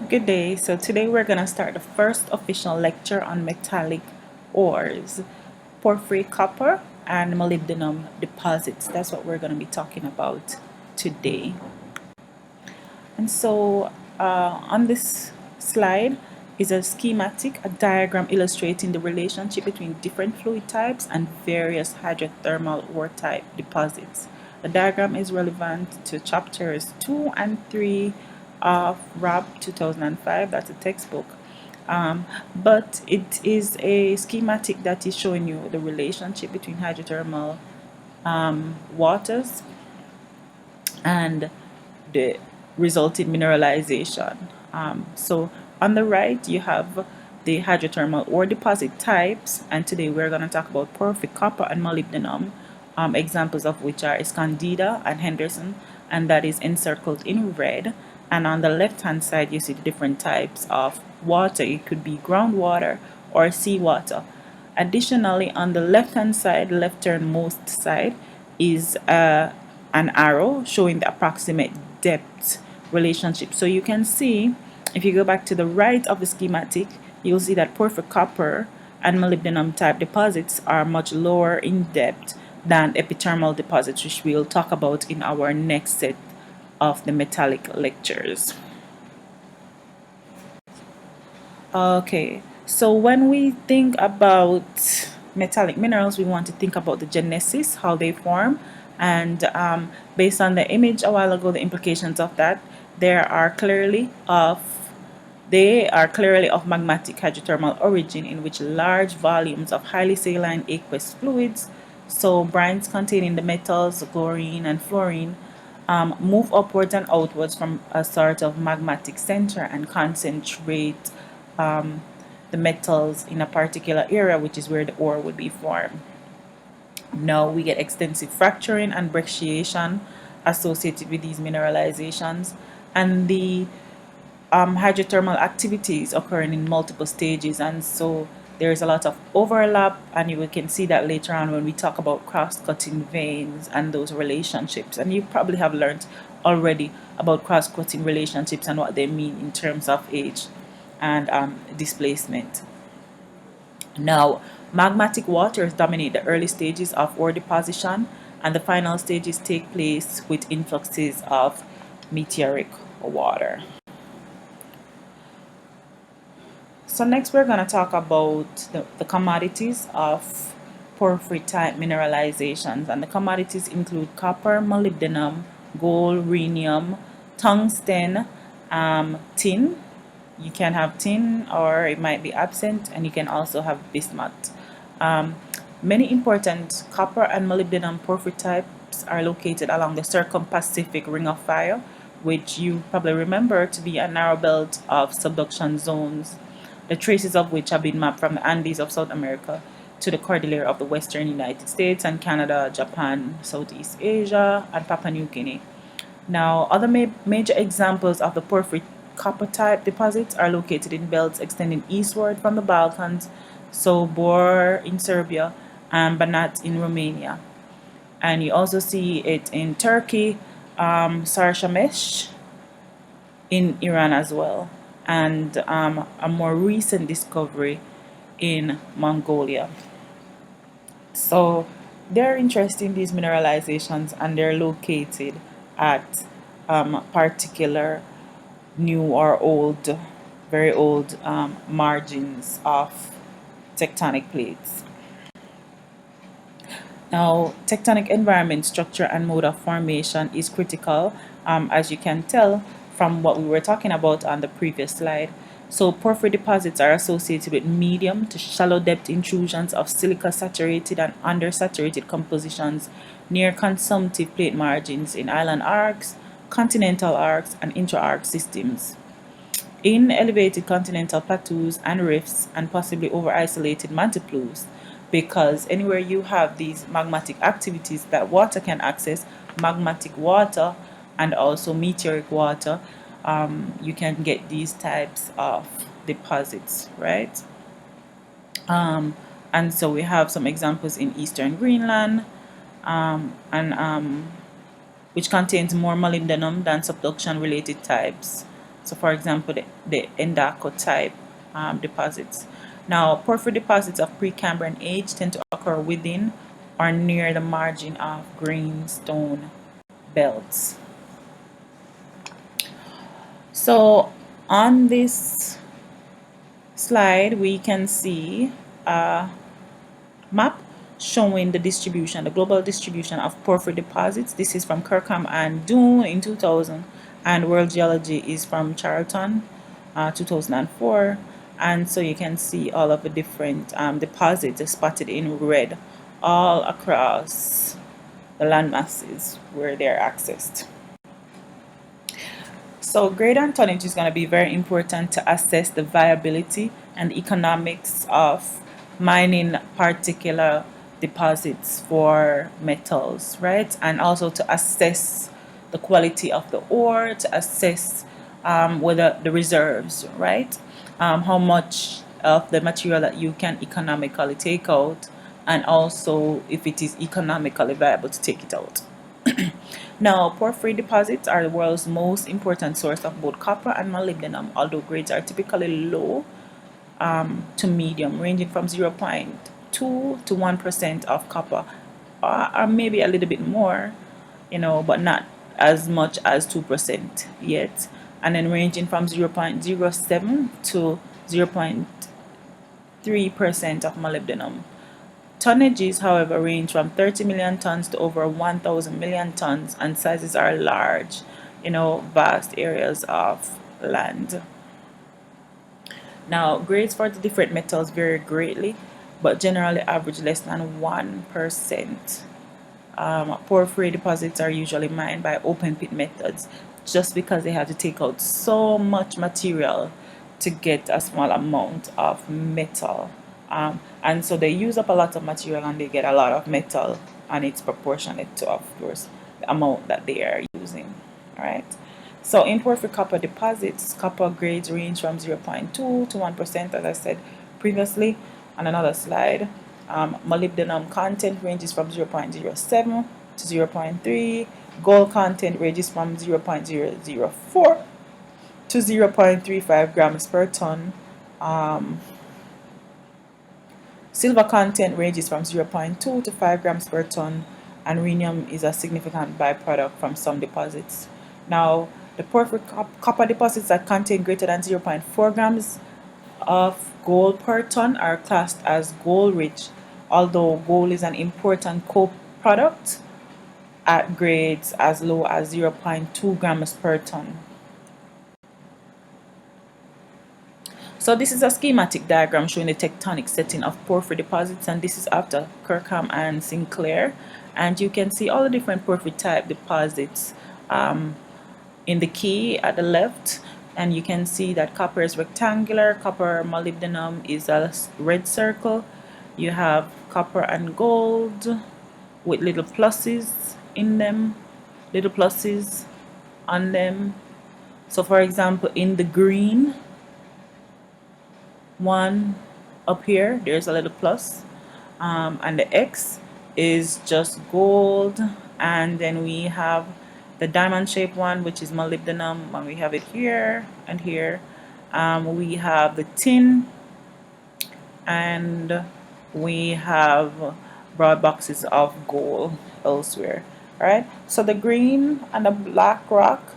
Good day. So today we're going to start the first official lecture on metallic ores, porphyry copper and molybdenum deposits. That's what we're going to be talking about today. And so on this slide is a schematic, a diagram illustrating the relationship between different fluid types and various hydrothermal ore type deposits. The diagram is relevant to chapters 2 and 3 of RAB 2005, that's a textbook. But it is a schematic that is showing you the relationship between hydrothermal waters and the resulting mineralization. So on the right you have the hydrothermal ore deposit types, and today we're going to talk about porphyry copper and molybdenum, examples of which are Escondida and Henderson, and that is encircled in red. And on the left hand side you see the different types of water. It could be groundwater or seawater. Additionally, on the left hand side, left turnmost side, is an arrow showing the approximate depth relationship. So you can see, if you go back to the right of the schematic, you'll see that porphyry copper and molybdenum type deposits are much lower in depth than epithermal deposits, which we'll talk about in our next set of the metallic lectures. Okay, so when we think about metallic minerals, we want to think about the genesis, how they form, and based on the image a while ago, the implications of that, they are clearly of magmatic hydrothermal origin, in which large volumes of highly saline aqueous fluids, so brines containing the metals chlorine and fluorine, move upwards and outwards from a sort of magmatic center and concentrate the metals in a particular area, which is where the ore would be formed. Now we get extensive fracturing and brecciation associated with these mineralizations, and the hydrothermal activities occurring in multiple stages, and so there's a lot of overlap, and you can see that later on when we talk about cross-cutting veins and those relationships. And you probably have learned already about cross-cutting relationships and what they mean in terms of age and displacement. Now, magmatic waters dominate the early stages of ore deposition, and the final stages take place with influxes of meteoric water. So next we're going to talk about the commodities of porphyry type mineralizations, and the commodities include copper, molybdenum, gold, rhenium, tungsten, tin. You can have tin or it might be absent, and you can also have bismuth. Many important copper and molybdenum porphyry types are located along the Circum-Pacific Ring of Fire, which you probably remember to be a narrow belt of subduction zones, the traces of which have been mapped from the Andes of South America to the Cordillera of the western United States and Canada, Japan, Southeast Asia, and Papua New Guinea. Now, other major examples of the porphyry copper type deposits are located in belts extending eastward from the Balkans, so Bor in Serbia and Banat in Romania. And you also see it in Turkey, Sarcheshmeh in Iran as well, and a more recent discovery in Mongolia. So they're interesting, these mineralizations, and they're located at particular new or old, very old margins of tectonic plates. Now, tectonic environment structure and mode of formation is critical, as you can tell from what we were talking about on the previous slide. So porphyry deposits are associated with medium to shallow depth intrusions of silica saturated and undersaturated compositions near consumptive plate margins in island arcs, continental arcs, and intra-arc systems. In elevated continental plateaus and rifts, and possibly over isolated mantle-plumes, because anywhere you have these magmatic activities that water can access, magmatic water and also meteoric water, you can get these types of deposits, right? And so we have some examples in eastern Greenland, and which contains more molybdenum than subduction related types, So for example, the Endako type deposits. Now, porphyry deposits of Precambrian age tend to occur within or near the margin of greenstone belts. So on this slide, we can see a map showing the distribution, the global distribution of porphyry deposits. This is from Kirkham and Doon in 2000, and World Geology is from Charlton, 2004. And so you can see all of the different deposits spotted in red all across the land masses where they're accessed. So grade and tonnage is going to be very important to assess the viability and economics of mining particular deposits for metals, right? And also to assess the quality of the ore, to assess whether the reserves, right? How much of the material that you can economically take out, and also if it is economically viable to take it out. Now, porphyry deposits are the world's most important source of both copper and molybdenum, although grades are typically low to medium, ranging from 0.2 to 1% of copper, or maybe a little bit more, but not as much as 2% yet, and then ranging from 0.07 to 0.3% of molybdenum. Tonnages, however, range from 30 million tons to over 1,000 million tons, and sizes are large, vast areas of land. Now, grades for the different metals vary greatly, but generally average less than 1%. Porphyry deposits are usually mined by open pit methods just because they have to take out so much material to get a small amount of metal. And so they use up a lot of material and they get a lot of metal, and it's proportionate to, of course, the amount that they are using. All right. So in porphyry copper deposits, copper grades range from 0.2 to 1%, as I said previously on another slide. Molybdenum content ranges from 0.07 to 0.3. Gold content ranges from 0.004 to 0.35 grams per ton. Silver content ranges from 0.2 to 5 grams per ton, and rhenium is a significant byproduct from some deposits. Now, the porphyry copper deposits that contain greater than 0.4 grams of gold per ton are classed as gold rich, although gold is an important co-product at grades as low as 0.2 grams per ton. So this is a schematic diagram showing the tectonic setting of porphyry deposits, and this is after Kirkham and Sinclair, and you can see all the different porphyry type deposits in the key at the left, and you can see that copper is rectangular, copper molybdenum is a red circle, you have copper and gold with little pluses in them, little pluses on them. So for example, in the green one up here, there's a little plus, and the X is just gold, and then we have the diamond shaped one, which is molybdenum, and we have it here and here. We have the tin, and we have broad boxes of gold elsewhere. All right, so the green and the black rock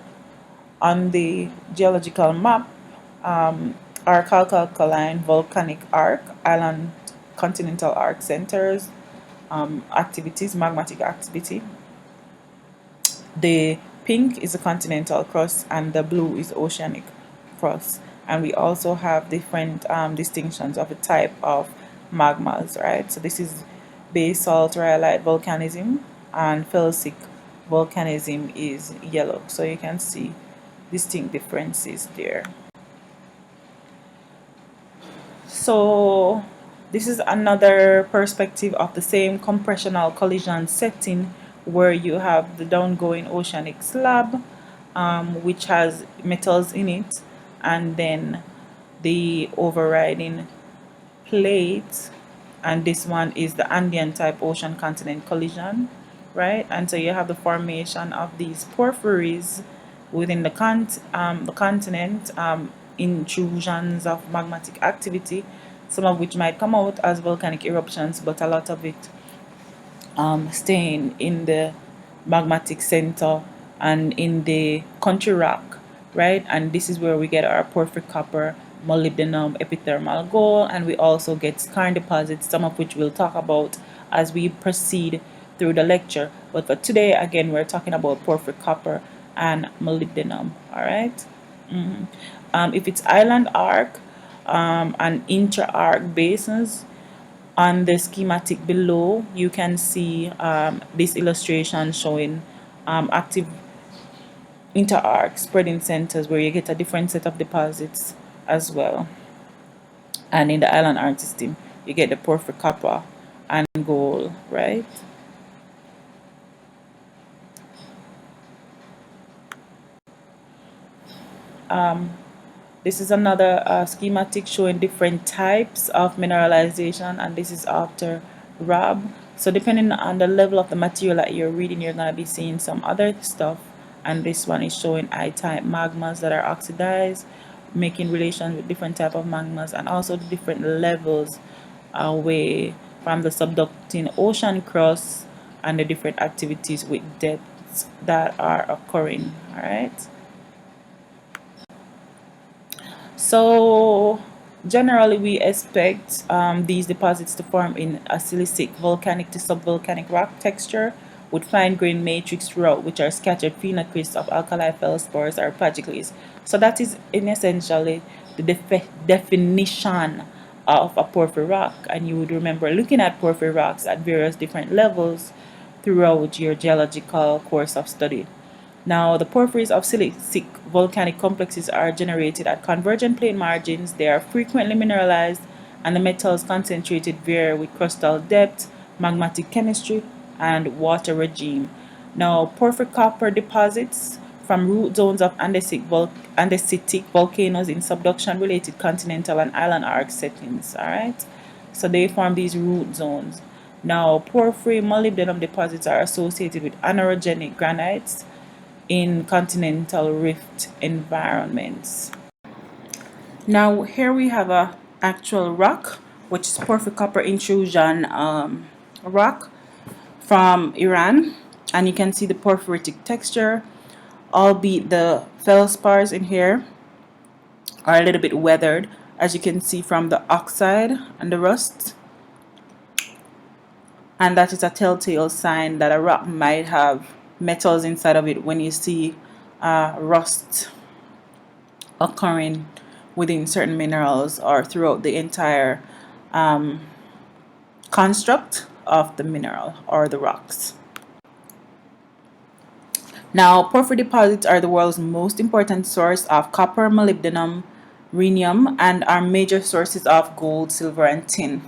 on the geological map are calcaline volcanic arc, island continental arc centers, activities, magmatic activity. The pink is a continental crust and the blue is oceanic crust. And we also have different distinctions of the type of magmas, right? So this is basalt rhyolite volcanism, and felsic volcanism is yellow. So you can see distinct differences there. So this is another perspective of the same compressional collision setting, where you have the downgoing oceanic slab, which has metals in it, and then the overriding plate, and this one is the Andean type ocean continent collision, right? And so you have the formation of these porphyries, within the continent, intrusions of magmatic activity, some of which might come out as volcanic eruptions, but a lot of it staying in the magmatic center and in the country rock, right? And this is where we get our porphyry copper, molybdenum, epithermal gold, and we also get skarn deposits, some of which we'll talk about as we proceed through the lecture. But for today, again, we're talking about porphyry copper and molybdenum, all right? If it's island arc and intra-arc basins, on the schematic below, you can see this illustration showing active inter-arc spreading centers where you get a different set of deposits as well. And in the island arc system, you get the porphyry copper and gold, right? This is another schematic showing different types of mineralization, and this is after RAB. So depending on the level of the material that you're reading, you're going to be seeing some other stuff. And this one is showing I-type magmas that are oxidized, making relations with different type of magmas, and also the different levels away from the subducting ocean crust and the different activities with depths that are occurring. All right. So generally we expect these deposits to form in a silicic volcanic to subvolcanic rock texture with fine-grained matrix throughout, which are scattered phenocrysts of alkali feldspars or plagioclase. So that is in essentially the definition of a porphyry rock, and you would remember looking at porphyry rocks at various different levels throughout your geological course of study. Now, the porphyries of silicic volcanic complexes are generated at convergent plane margins. They are frequently mineralized, and the metals concentrated vary with crustal depth, magmatic chemistry, and water regime. Now, porphyry copper deposits from root zones of andesitic volcanoes in subduction-related continental and island arc settings. All right, so they form these root zones. Now, porphyry molybdenum deposits are associated with anorogenic granites in continental rift environments. Now here we have a actual rock, which is porphyry copper intrusion rock from Iran, and you can see the porphyritic texture, albeit the feldspars in here are a little bit weathered, as you can see from the oxide and the rust, and that is a telltale sign that a rock might have metals inside of it when you see rust occurring within certain minerals or throughout the entire construct of the mineral or the rocks. Now, porphyry deposits are the world's most important source of copper, molybdenum, rhenium, and are major sources of gold, silver, and tin.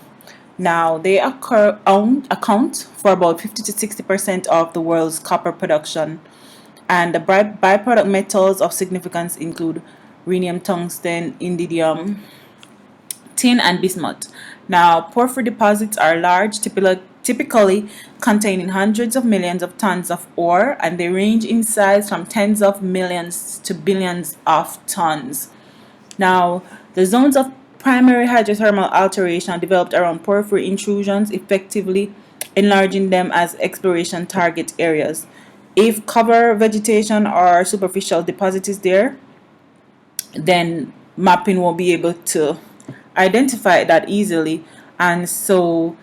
Now, they account for about 50 to 60% of the world's copper production, and the byproduct metals of significance include rhenium, tungsten, indium, tin, and bismuth. Now, porphyry deposits are large, typically containing hundreds of millions of tons of ore, and they range in size from tens of millions to billions of tons. Now, the zones of primary hydrothermal alteration developed around porphyry intrusions, effectively enlarging them as exploration target areas. If cover vegetation or superficial deposit is there, then mapping won't be able to identify it that easily, and so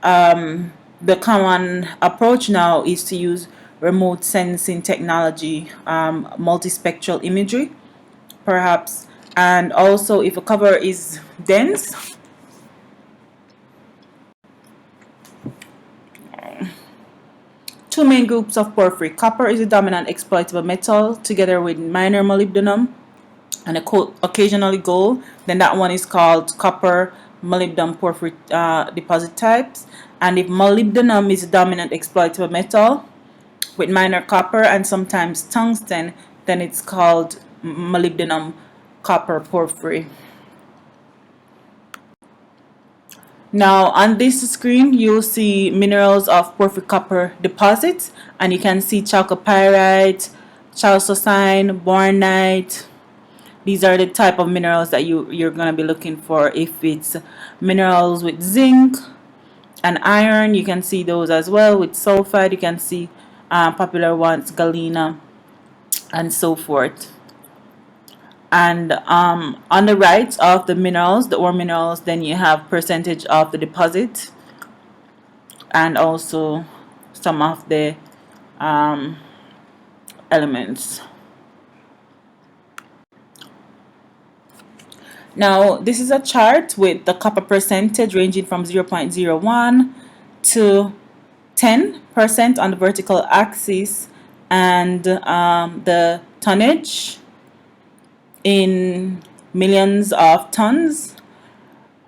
the common approach now is to use remote sensing technology, multispectral imagery perhaps, and also if a cover is dense, two main groups of porphyry. Copper is a dominant exploitable metal together with minor molybdenum and occasionally gold. Then that one is called copper molybdenum porphyry deposit types. And if molybdenum is a dominant exploitable metal with minor copper and sometimes tungsten, then it's called molybdenum copper porphyry. Now on this screen you'll see minerals of porphyry copper deposits, and you can see chalcopyrite, chalcocine, bornite. These are the type of minerals that you're going to be looking for. If it's minerals with zinc and iron, you can see those as well. With sulfide, you can see popular ones, galena and so forth. And on the right of the minerals, the ore minerals, then you have percentage of the deposit and also some of the elements. Now this is a chart with the copper percentage ranging from 0.01 to 10% on the vertical axis, and the tonnage in millions of tons.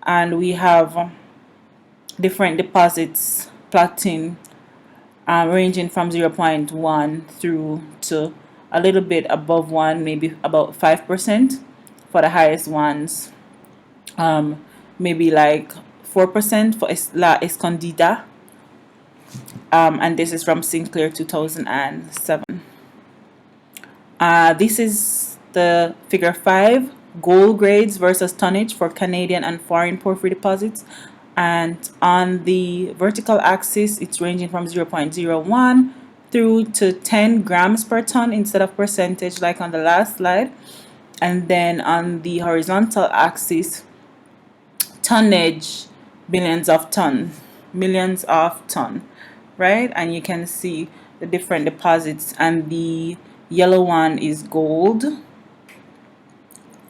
And we have different deposits plotting ranging from 0.1 through to a little bit above 1, maybe about 5% for the highest ones, maybe like 4% for La Escondida, and this is from Sinclair 2007. This is the figure 5, gold grades versus tonnage for Canadian and foreign porphyry deposits. And on the vertical axis, it's ranging from 0.01 through to 10 grams per ton instead of percentage like on the last slide. And then on the horizontal axis, tonnage, millions of ton, right? And you can see the different deposits, and the yellow one is gold,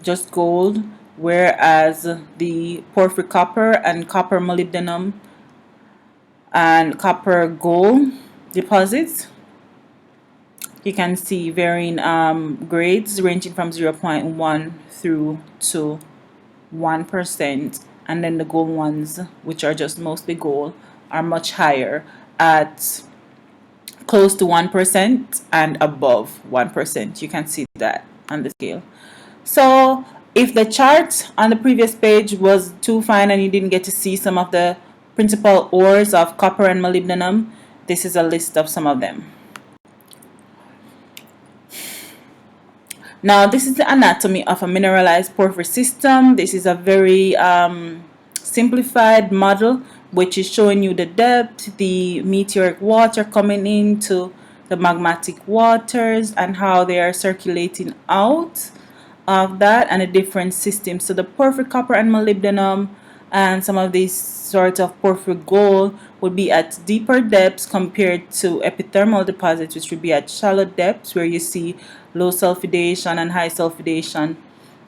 just gold, whereas the porphyry copper and copper molybdenum and copper gold deposits, you can see varying grades ranging from 0.1 through to 1%, and then the gold ones, which are just mostly gold, are much higher at close to 1% and above 1%. You can see that on the scale. So if the chart on the previous page was too fine and you didn't get to see some of the principal ores of copper and molybdenum, this is a list of some of them. Now this is the anatomy of a mineralized porphyry system. This is a very simplified model which is showing you the depth, the meteoric water coming into the magmatic waters and how they are circulating out of that, and the different systems. So the porphyry copper and molybdenum and some of these sort of porphyry gold would be at deeper depths compared to epithermal deposits, which would be at shallow depths where you see low sulfidation and high sulfidation,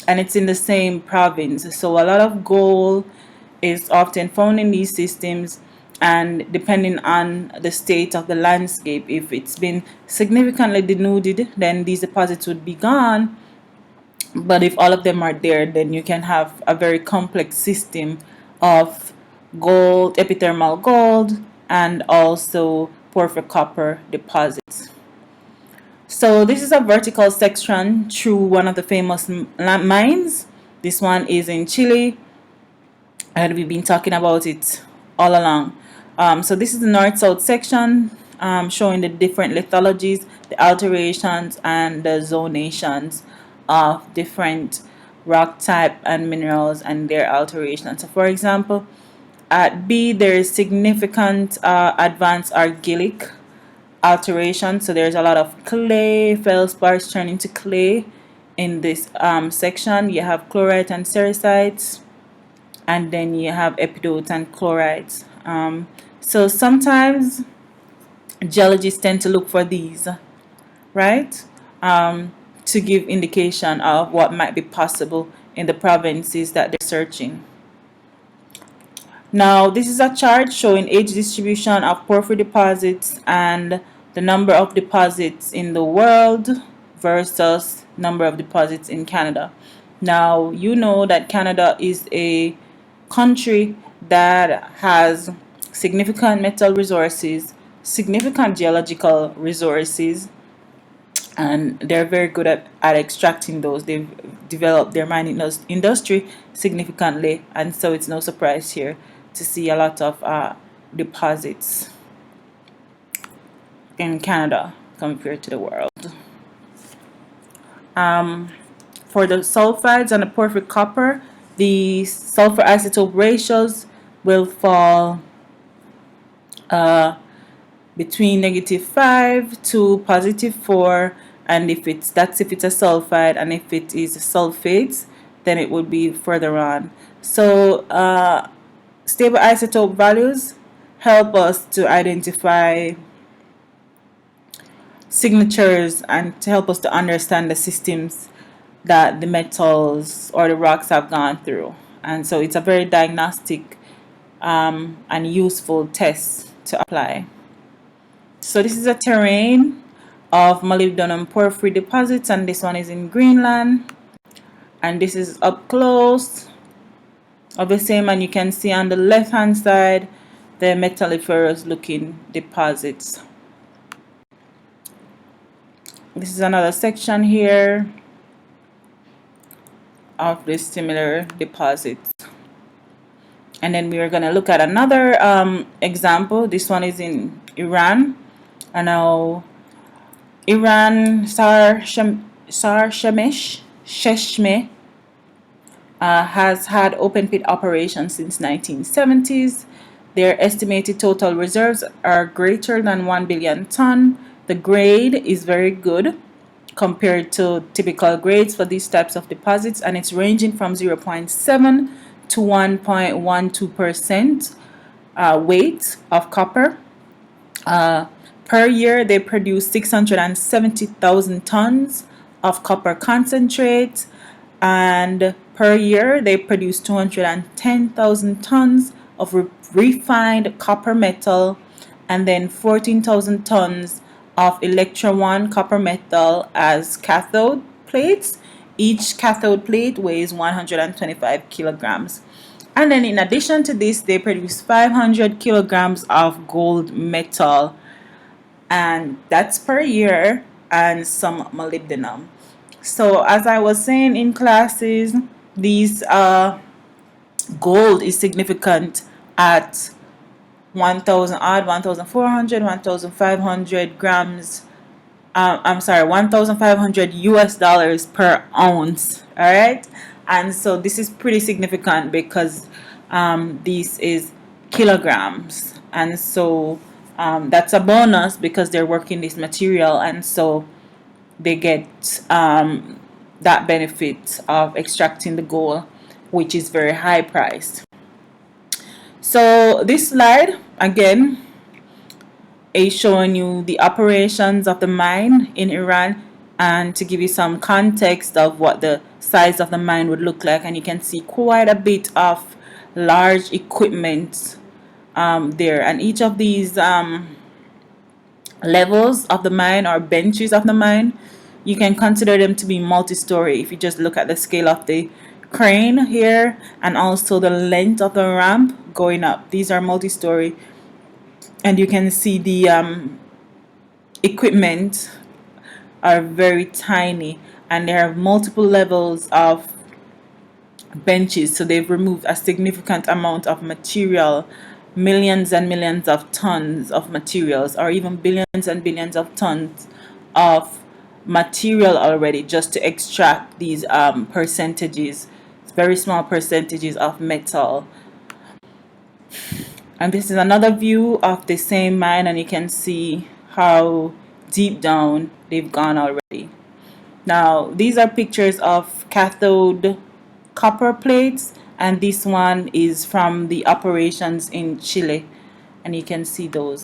and it's in the same province. So a lot of gold is often found in these systems, and depending on the state of the landscape, if it's been significantly denuded, then these deposits would be gone. But if all of them are there, then you can have a very complex system of gold, epithermal gold, and also porphyry copper deposits. So this is a vertical section through one of the famous mines. This one is in Chile, and we've been talking about it all along. So this is the north-south section, showing the different lithologies, the alterations, and the zonations of different rock type and minerals and their alterations. So for example, at B there is significant advanced argillic alteration. So there's a lot of clay, feldspars turning to clay in this section. You have chlorite and sericites, and then you have epidotes and chlorites. So sometimes geologists tend to look for these, right? To give indication of what might be possible in the provinces that they're searching. Now this is a chart showing age distribution of porphyry deposits and the number of deposits in the world versus number of deposits in Canada. Now you know that Canada is a country that has significant metal resources, significant geological resources, and they're very good at extracting those. They've developed their mining industry significantly, and so it's no surprise here to see a lot of deposits in Canada compared to the world. For the sulfides and the porphyry copper, the sulfur isotope ratios will fall between -5 to +4, and if it's a sulfide, and if it is sulfates, then it would be further on. So stable isotope values help us to identify signatures and to help us to understand the systems that the metals or the rocks have gone through. And so it's a very diagnostic and useful test to apply. So this is a terrain of molybdenum porphyry deposits, and this one is in Greenland. And this is up close of the same, and you can see on the left hand side the metalliferous looking deposits. This is another section here of the similar deposits. And then we are going to look at another example. This one is in Iran. And now Iran Sarcheshmeh has had open pit operations since 1970s. Their estimated total reserves are greater than 1 billion ton. The grade is very good compared to typical grades for these types of deposits, and it's ranging from 0.7 to 1.12% weight of copper. Per year, they produce 670,000 tons of copper concentrate, and per year, they produce 210,000 tons of refined copper metal, and then 14,000 tons of Electra 1 copper metal as cathode plates. Each cathode plate weighs 125 kilograms. And then in addition to this, they produce 500 kilograms of gold metal, and that's per year, and some molybdenum. So as I was saying in classes, these gold is significant at 1,000 odd, 1,400, 1,500 grams. 1,500 US dollars per ounce. All right, and so this is pretty significant because this is kilograms, and so that's a bonus because they're working this material, and so they get that benefit of extracting the gold, which is very high priced. So this slide again is showing you the operations of the mine in Iran, and to give you some context of what the size of the mine would look like, and you can see quite a bit of large equipment there, and each of these levels of the mine or benches of the mine, you can consider them to be multi-story if you just look at the scale of the crane here and also the length of the ramp going up. These are multi-story, and you can see the equipment are very tiny, and there are multiple levels of benches, so they've removed a significant amount of material, millions and millions of tons of materials, or even billions and billions of tons of material already, just to extract these percentages, very small percentages of metal. And this is another view of the same mine, and you can see how deep down they've gone already. Now these are pictures of cathode copper plates, and this one is from the operations in Chile, and you can see those.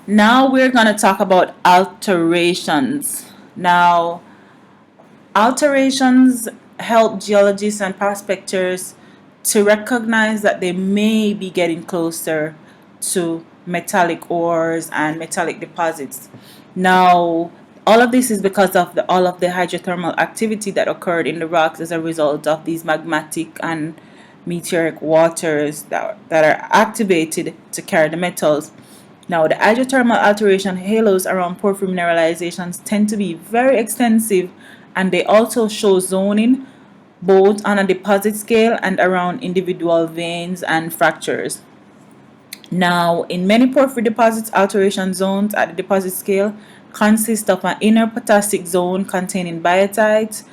Now we're going to talk about alterations. Now alterations help geologists and prospectors to recognize that they may be getting closer to metallic ores and metallic deposits. Now all of this is because of all of the hydrothermal activity that occurred in the rocks as a result of these magmatic and meteoric waters that are activated to carry the metals. Now the hydrothermal alteration halos around porphyry mineralizations tend to be very extensive, and they also show zoning both on a deposit scale and around individual veins and fractures. Now in many porphyry deposits, alteration zones at the deposit scale consists of an inner potassic zone containing biotite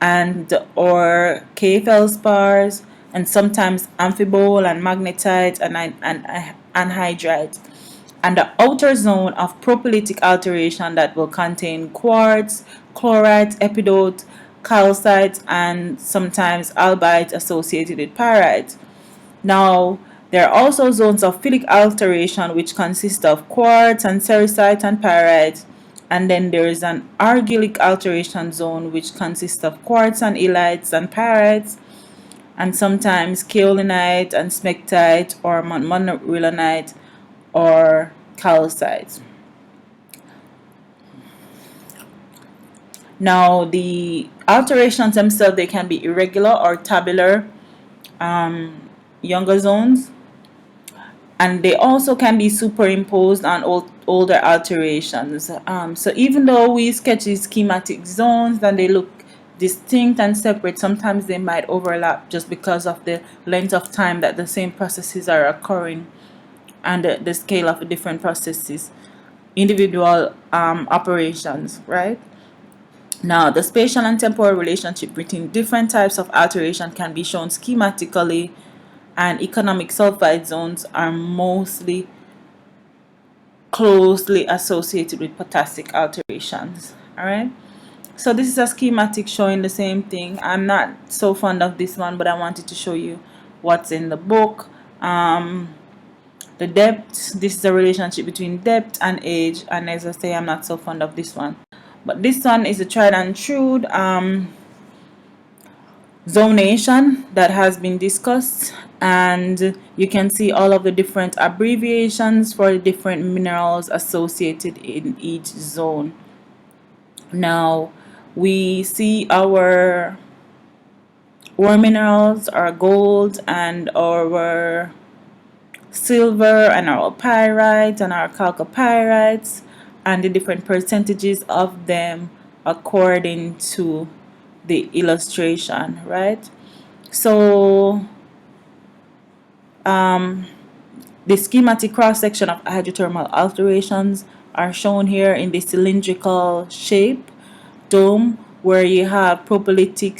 and or K feldspars, and sometimes amphibole and magnetite and anhydrite, and the outer zone of propylitic alteration that will contain quartz, chlorites, epidote, calcite, and sometimes albite associated with pyrite. Now, there are also zones of philic alteration which consist of quartz and cerussite and pyrite, and then there is an argillic alteration zone which consists of quartz and illites and pyrites, and sometimes kaolinite and smectite or monorylonite or calcite. Now, the alterations themselves, they can be irregular or tabular younger zones, and they also can be superimposed on older alterations. So even though we sketch these schematic zones and they look distinct and separate, sometimes they might overlap just because of the length of time that the same processes are occurring and the scale of the different processes, individual operations, right? Now, the spatial and temporal relationship between different types of alteration can be shown schematically, and economic sulfide zones are mostly closely associated with potassic alterations. All right. So this is a schematic showing the same thing. I'm not so fond of this one, but I wanted to show you what's in the book. The depth, this is a relationship between depth and age, and as I say, I'm not so fond of this one. But this one is a tried and true zonation that has been discussed, and you can see all of the different abbreviations for the different minerals associated in each zone. Now, we see our ore minerals, our gold and our silver and our pyrite and our chalcopyrites, and the different percentages of them according to the illustration, right? So the schematic cross-section of hydrothermal alterations are shown here in the cylindrical shape dome, where you have propylitic,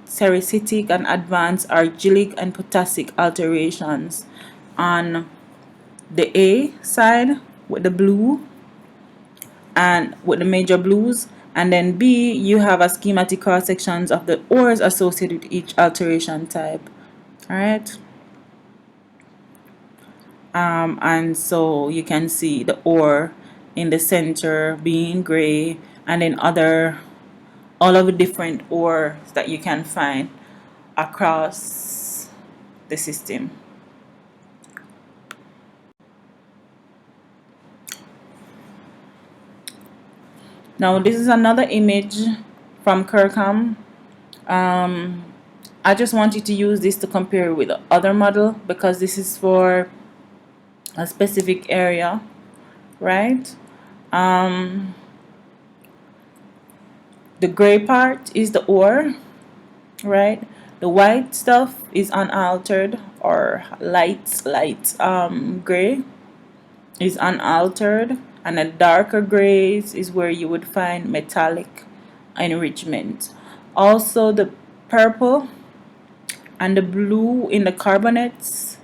cerussitic, and advanced argillic and potassic alterations on the A side with the blue and with the major blues, and then B, you have a schematic cross sections of the ores associated with each alteration type. All right. And so you can see the ore in the center being gray, and then all of the different ores that you can find across the system. Now this is another image from Kirkham. I just wanted to use this to compare with the other model because this is for a specific area, right? The gray part is the ore, right? The white stuff is unaltered, or light gray is unaltered, and the darker grays is where you would find metallic enrichment. Also, the purple and the blue in the carbonates,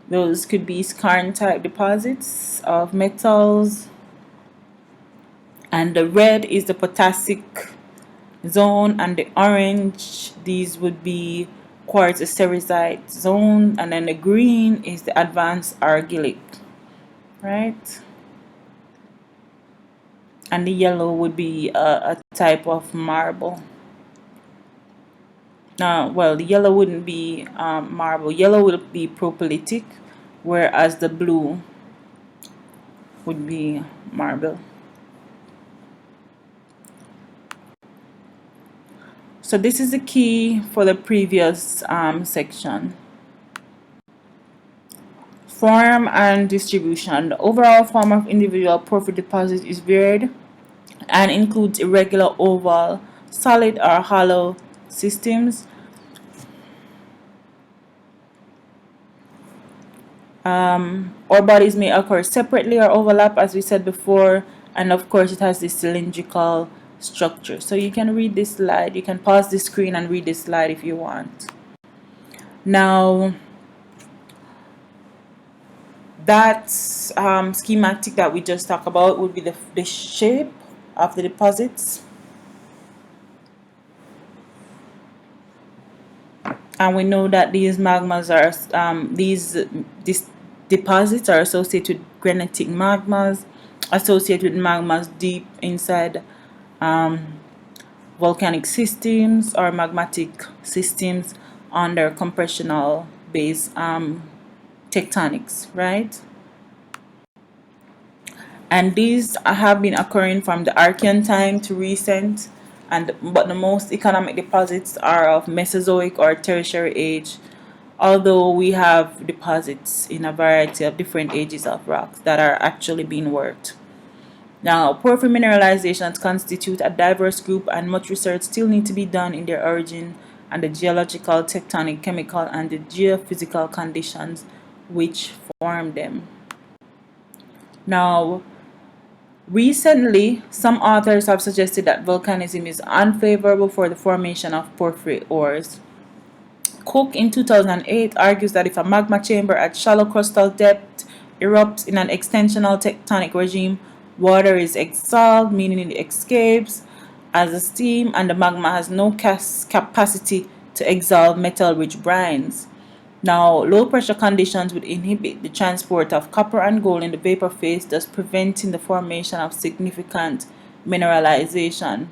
those could be skarn type deposits of metals, and the red is the potassic zone, and the orange, these would be quartz cerussite zone, and then the green is the advanced argillic, right? And the yellow would be a type of marble. Well, the yellow wouldn't be marble. Yellow would be propylitic, whereas the blue would be marble. So this is the key for the previous section. Form and distribution. The overall form of individual porphyry deposits is varied and includes irregular oval, solid or hollow systems. Ore bodies may occur separately or overlap, as we said before, and of course it has this cylindrical structure. So you can read this slide, you can pause the screen and read this slide if you want. Now that schematic that we just talked about would be the shape of the deposits, and we know that these magmas are these deposits are associated with granitic magmas, associated with magmas deep inside volcanic systems or magmatic systems under compressional base tectonics, right? And these have been occurring from the Archean time to recent, but the most economic deposits are of Mesozoic or Tertiary age, although we have deposits in a variety of different ages of rocks that are actually being worked. Now, porphyry mineralizations constitute a diverse group, and much research still needs to be done in their origin and the geological, tectonic, chemical, and the geophysical conditions which form them. Now, recently, some authors have suggested that volcanism is unfavorable for the formation of porphyry ores. Cook in 2008 argues that if a magma chamber at shallow crustal depth erupts in an extensional tectonic regime, water is exhaled, meaning it escapes as a steam, and the magma has no capacity to exhale metal-rich brines. Now, low pressure conditions would inhibit the transport of copper and gold in the vapor phase, thus preventing the formation of significant mineralization.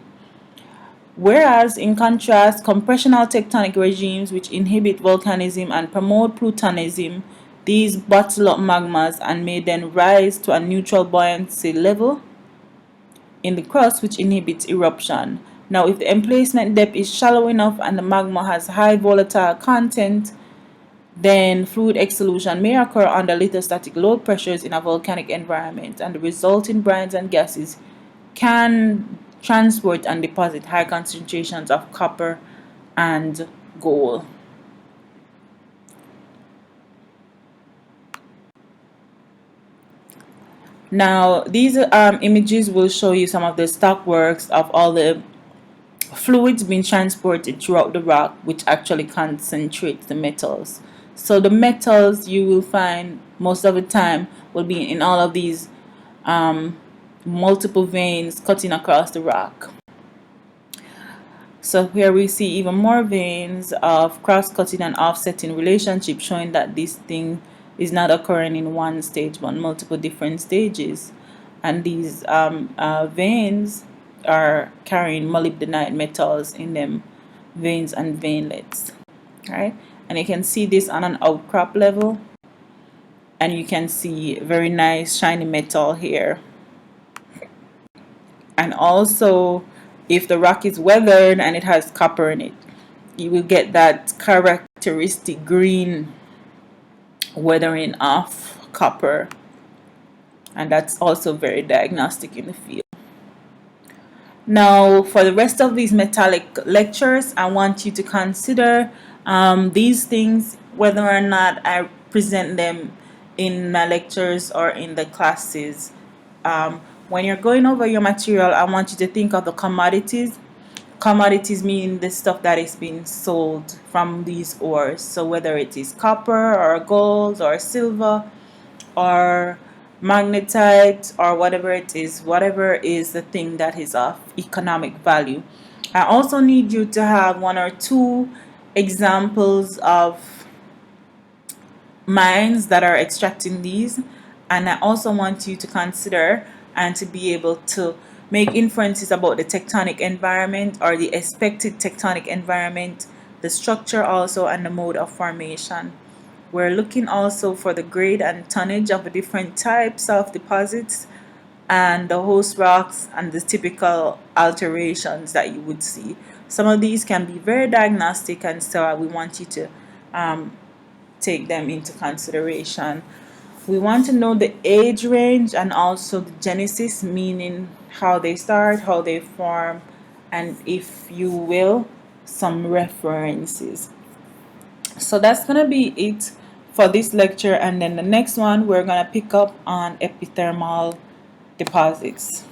Whereas, in contrast, compressional tectonic regimes which inhibit volcanism and promote plutonism, these bottle up magmas and may then rise to a neutral buoyancy level in the crust, which inhibits eruption. Now, if the emplacement depth is shallow enough and the magma has high volatile content, then fluid exsolution may occur under lithostatic load pressures in a volcanic environment, and the resulting brines and gases can transport and deposit high concentrations of copper and gold. Now, these images will show you some of the stock works of all the fluids being transported throughout the rock, which actually concentrates the metals. So the metals you will find most of the time will be in all of these multiple veins cutting across the rock. So here we see even more veins of cross-cutting and offsetting relationship, showing that this thing is not occurring in one stage but multiple different stages. And these veins are carrying molybdenite metals in them veins and veinlets, right? And you can see this on an outcrop level, and you can see very nice shiny metal here. And also, if the rock is weathered and it has copper in it, you will get that characteristic green weathering of copper, and that's also very diagnostic in the field. Now, for the rest of these metallic lectures, I want you to consider these things, whether or not I present them in my lectures or in the classes. When you're going over your material, I want you to think of the commodities. Commodities mean the stuff that is being sold from these ores. So whether it is copper or gold or silver or magnetite or whatever it is, whatever is the thing that is of economic value. I also need you to have one or two examples of mines that are extracting these, and I also want you to consider and to be able to make inferences about the tectonic environment or the expected tectonic environment, the structure also, and the mode of formation. We're looking also for the grade and tonnage of the different types of deposits and the host rocks and the typical alterations that you would see. Some of these can be very diagnostic, and so we want you to take them into consideration. We want to know the age range and also the genesis, meaning how they start, how they form, and if you will, some references. So that's going to be it for this lecture, and then the next one we're going to pick up on epithermal deposits.